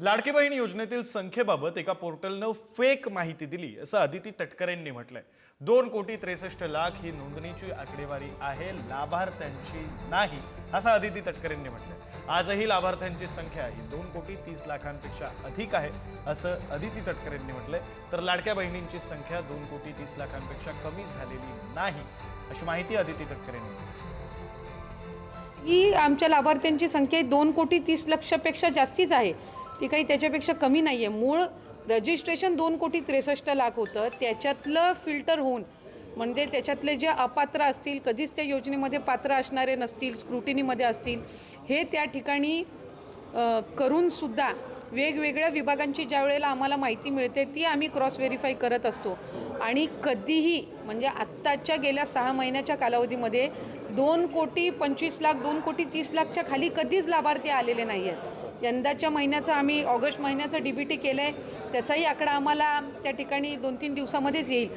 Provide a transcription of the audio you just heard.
लाडकी बहीण योजनेतील संख्येबाबत एका पोर्टलनं फेक माहिती दिली असं अदिती तटकरेंनी म्हटलंय। 2,63,00,000 ही नोंदणीची आकडेवारी आहे, लाभार्थ्यांची नाही असं अदिती तटकरेंनी म्हटलंय। आजही लाभार्थ्यांची संख्या ही 2,30,00,000पेक्षा अधिक आहे असं अदिती तटकरेंनी म्हटलंय। तर लाडक्या बहिणींची संख्या 2,30,00,000पेक्षा कमी झालेली नाही अशी माहिती अदिती तटकरेंनी दिली। ही आमच्या लाभार्थ्यांची संख्या 2,30,00,000पेक्षा जास्तीच आहे, ती काही त्याच्यापेक्षा कमी नाही आहे। मूळ रजिस्ट्रेशन 2,63,00,000 होतं, त्याच्यातलं फिल्टर होऊन म्हणजे त्याच्यातले जे अपात्र असतील, कधीच त्या योजनेमध्ये पात्र असणारे नसतील, स्क्रुटिनीमध्ये असतील, हे त्या ठिकाणी करूनसुद्धा वेगवेगळ्या विभागांची ज्या वेळेला आम्हाला माहिती मिळते ती आम्ही क्रॉस व्हेरीफाय करत असतो। आणि कधीही म्हणजे आत्ताच्या गेल्या 6 महिन्याच्या कालावधीमध्ये 2,25,00,000 2,30,00,000च्या खाली कधीच लाभार्थी आलेले नाही आहेत। यंदाच्या महिन्याचा आम्ही ऑगस्ट महिन्याचा DBT केलं आहे, त्याचाही आकडा आम्हाला त्या ठिकाणी 2-3 दिवसामध्येच येईल।